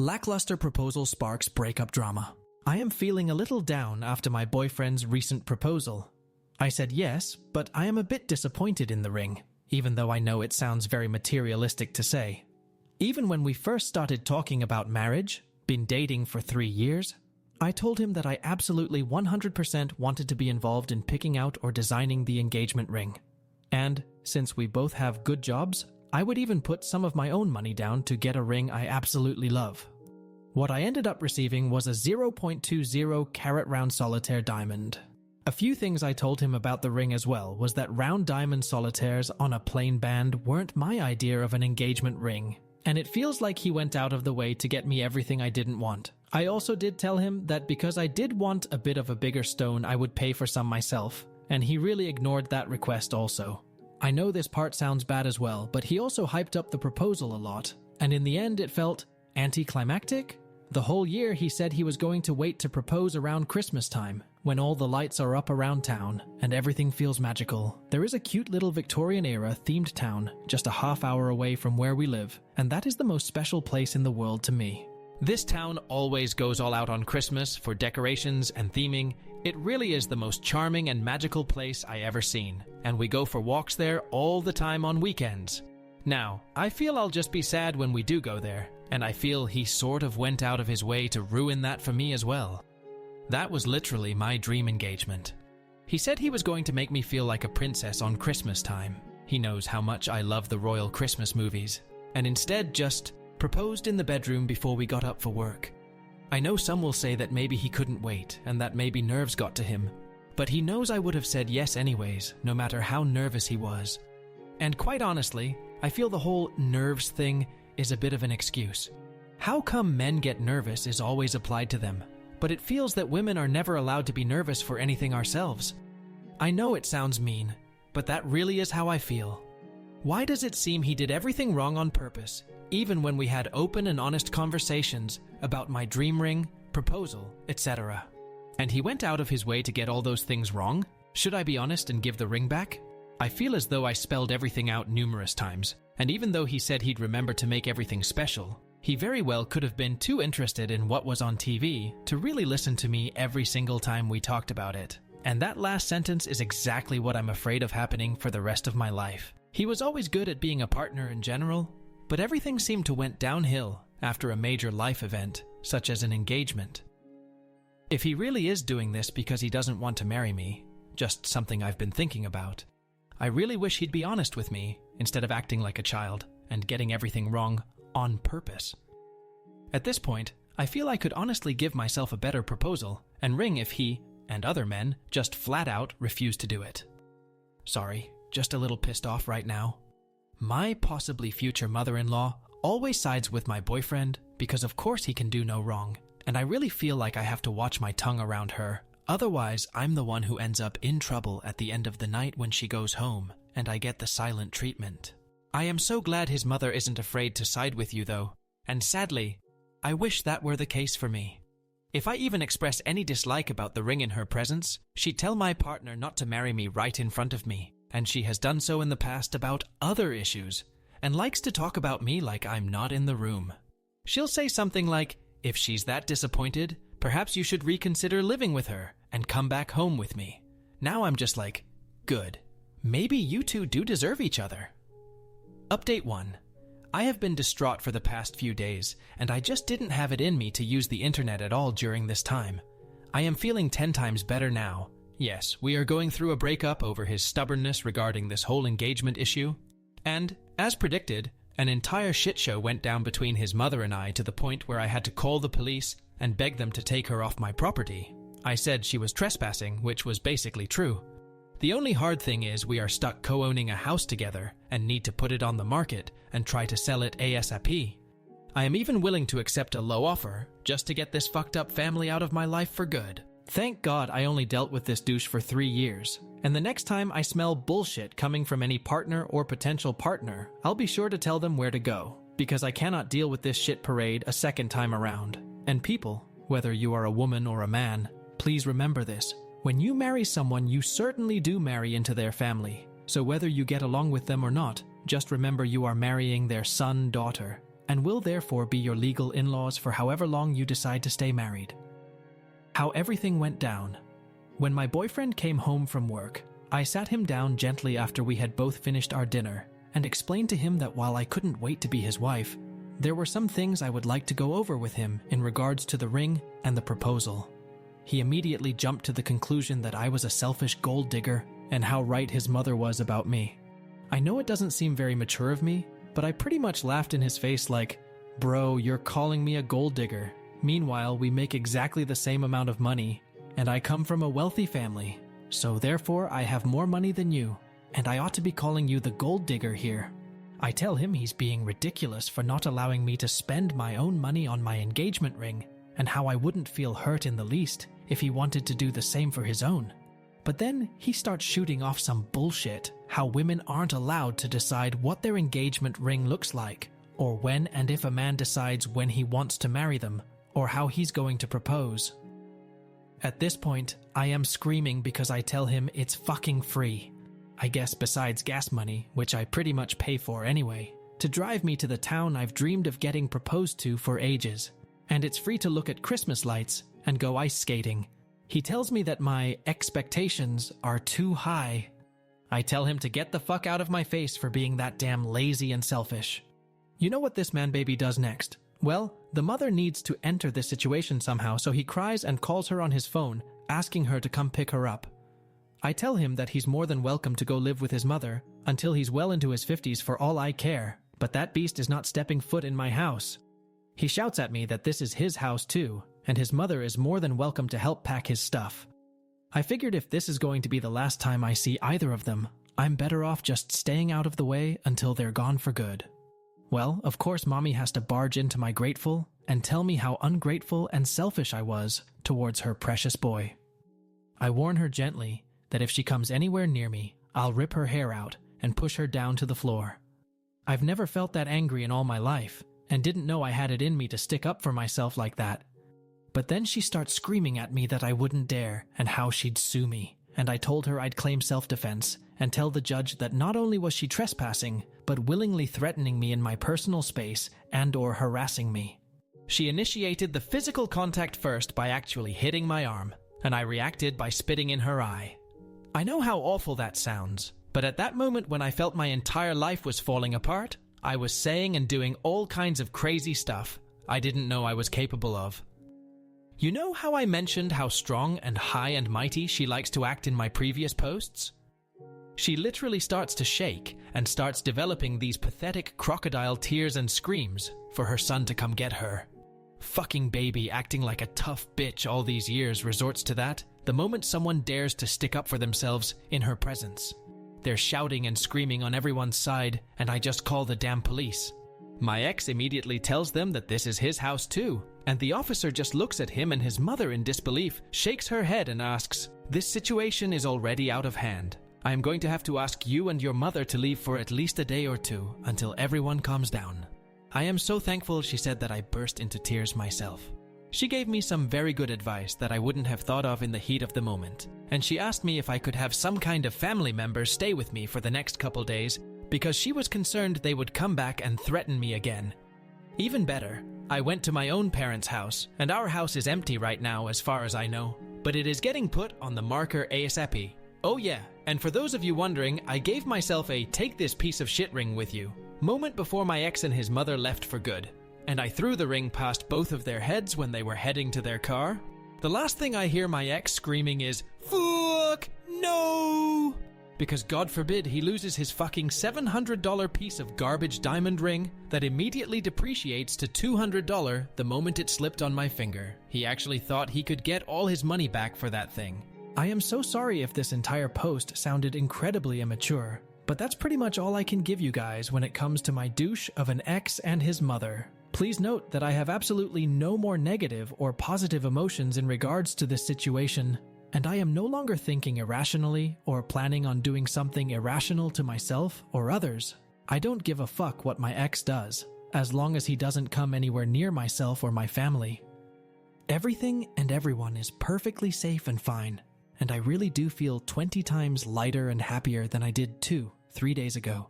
Lackluster proposal sparks breakup drama. I am feeling a little down after my boyfriend's recent proposal. I said yes, but I am a bit disappointed in the ring, even though I know it sounds very materialistic to say. Even when we first started talking about marriage, been dating for 3 years, I told him that I absolutely 100% wanted to be involved in picking out or designing the engagement ring. And, since we both have good jobs, I would even put some of my own money down to get a ring I absolutely love. What I ended up receiving was a 0.20 carat round solitaire diamond. A few things I told him about the ring as well was that round diamond solitaires on a plain band weren't my idea of an engagement ring, and it feels like he went out of the way to get me everything I didn't want. I also did tell him that because I did want a bit of a bigger stone, I would pay for some myself, and he really ignored that request also. I know this part sounds bad as well, but he also hyped up the proposal a lot, and in the end it felt anticlimactic. The whole year he said he was going to wait to propose around Christmas time, when all the lights are up around town and everything feels magical. There is a cute little Victorian-era themed town just a half hour away from where we live, and that is the most special place in the world to me. This town always goes all out on Christmas for decorations and theming. It really is the most charming and magical place I ever seen, and we go for walks there all the time on weekends. Now, I feel I'll just be sad when we do go there, and I feel he sort of went out of his way to ruin that for me as well. That was literally my dream engagement. He said he was going to make me feel like a princess on Christmas time. He knows how much I love the royal Christmas movies, and instead just proposed in the bedroom before we got up for work. I know some will say that maybe he couldn't wait and that maybe nerves got to him, but he knows I would have said yes anyways, no matter how nervous he was. And quite honestly, I feel the whole nerves thing is a bit of an excuse. How come men get nervous is always applied to them, but it feels that women are never allowed to be nervous for anything ourselves? I know it sounds mean, but that really is how I feel. Why does it seem he did everything wrong on purpose, even when we had open and honest conversations about my dream ring, proposal, etc.? And he went out of his way to get all those things wrong? Should I be honest and give the ring back? I feel as though I spelled everything out numerous times, and even though he said he'd remember to make everything special, he very well could have been too interested in what was on TV to really listen to me every single time we talked about it. And that last sentence is exactly what I'm afraid of happening for the rest of my life. He was always good at being a partner in general, but everything seemed to went downhill after a major life event, such as an engagement. If he really is doing this because he doesn't want to marry me, just something I've been thinking about, I really wish he'd be honest with me instead of acting like a child and getting everything wrong on purpose. At this point, I feel I could honestly give myself a better proposal and ring if he, and other men, just flat out refuse to do it. Sorry, just a little pissed off right now. My possibly future mother-in-law always sides with my boyfriend because of course he can do no wrong, and I really feel like I have to watch my tongue around her. Otherwise, I'm the one who ends up in trouble at the end of the night when she goes home, and I get the silent treatment. I am so glad his mother isn't afraid to side with you though, and sadly, I wish that were the case for me. If I even express any dislike about the ring in her presence, she'd tell my partner not to marry me right in front of me, and she has done so in the past about other issues, and likes to talk about me like I'm not in the room. She'll say something like, if she's that disappointed, perhaps you should reconsider living with her and come back home with me. Now I'm just like, good. Maybe you two do deserve each other. Update 1. I have been distraught for the past few days, and I just didn't have it in me to use the internet at all during this time. I am feeling 10 times better now. Yes, we are going through a breakup over his stubbornness regarding this whole engagement issue. And, as predicted, an entire shit show went down between his mother and I to the point where I had to call the police and beg them to take her off my property. I said she was trespassing, which was basically true. The only hard thing is we are stuck co-owning a house together and need to put it on the market and try to sell it ASAP. I am even willing to accept a low offer just to get this fucked up family out of my life for good. Thank God I only dealt with this douche for 3 years, and the next time I smell bullshit coming from any partner or potential partner, I'll be sure to tell them where to go, because I cannot deal with this shit parade a second time around. And people, whether you are a woman or a man, please remember this. When you marry someone, you certainly do marry into their family. So whether you get along with them or not, just remember you are marrying their son, daughter. and will therefore be your legal in-laws for however long you decide to stay married. How everything went down. When my boyfriend came home from work, I sat him down gently after we had both finished our dinner and explained to him that while I couldn't wait to be his wife, there were some things I would like to go over with him in regards to the ring and the proposal. He immediately jumped to the conclusion that I was a selfish gold digger and how right his mother was about me. I know it doesn't seem very mature of me, but I pretty much laughed in his face like, "Bro, you're calling me a gold digger. Meanwhile, we make exactly the same amount of money, and I come from a wealthy family, so therefore I have more money than you, and I ought to be calling you the gold digger here." I tell him he's being ridiculous for not allowing me to spend my own money on my engagement ring, and how I wouldn't feel hurt in the least if he wanted to do the same for his own. But then he starts shooting off some bullshit, how women aren't allowed to decide what their engagement ring looks like, or when and if a man decides when he wants to marry them, or how he's going to propose. At this point, I am screaming because I tell him it's fucking free. I guess besides gas money, which I pretty much pay for anyway, to drive me to the town I've dreamed of getting proposed to for ages. And it's free to look at Christmas lights and go ice skating. He tells me that my expectations are too high. I tell him to get the fuck out of my face for being that damn lazy and selfish. You know what this man baby does next? Well, the mother needs to enter this situation somehow, so he cries and calls her on his phone, asking her to come pick her up. I tell him that he's more than welcome to go live with his mother until he's well into his 50s for all I care, but that beast is not stepping foot in my house. He shouts at me that this is his house too, and his mother is more than welcome to help pack his stuff. I figured if this is going to be the last time I see either of them, I'm better off just staying out of the way until they're gone for good. Well, of course mommy has to barge into my grateful and tell me how ungrateful and selfish I was towards her precious boy. I warn her gently that if she comes anywhere near me, I'll rip her hair out and push her down to the floor. I've never felt that angry in all my life, and didn't know I had it in me to stick up for myself like that. But then she starts screaming at me that I wouldn't dare and how she'd sue me, and I told her I'd claim self-defense and tell the judge that not only was she trespassing, but willingly threatening me in my personal space and/or harassing me. She initiated the physical contact first by actually hitting my arm, and I reacted by spitting in her eye. I know how awful that sounds, but at that moment when I felt my entire life was falling apart, I was saying and doing all kinds of crazy stuff I didn't know I was capable of. You know how I mentioned how strong and high and mighty she likes to act in my previous posts? She literally starts to shake and starts developing these pathetic crocodile tears and screams for her son to come get her. Fucking baby acting like a tough bitch all these years resorts to that the moment someone dares to stick up for themselves in her presence. They're shouting and screaming on everyone's side, and I just call the damn police. My ex immediately tells them that this is his house too, and the officer just looks at him and his mother in disbelief, shakes her head and asks, "This situation is already out of hand. I am going to have to ask you and your mother to leave for at least a day or two until everyone calms down." I am so thankful she said that I burst into tears myself. She gave me some very good advice that I wouldn't have thought of in the heat of the moment, and she asked me if I could have some kind of family member stay with me for the next couple days because she was concerned they would come back and threaten me again. Even better, I went to my own parents' house, and our house is empty right now as far as I know, but it is getting put on the marker ASAP. Oh yeah, and for those of you wondering, I gave myself a "take this piece of shit" ring with you moment before my ex and his mother left for good, and I threw the ring past both of their heads when they were heading to their car. The last thing I hear my ex screaming is, "Fuck no!" Because God forbid he loses his fucking $700 piece of garbage diamond ring that immediately depreciates to $200 the moment it slipped on my finger. He actually thought he could get all his money back for that thing. I am so sorry if this entire post sounded incredibly immature, but that's pretty much all I can give you guys when it comes to my douche of an ex and his mother. Please note that I have absolutely no more negative or positive emotions in regards to this situation, and I am no longer thinking irrationally or planning on doing something irrational to myself or others. I don't give a fuck what my ex does, as long as he doesn't come anywhere near myself or my family. Everything and everyone is perfectly safe and fine, and I really do feel 20 times lighter and happier than I did 3 days ago.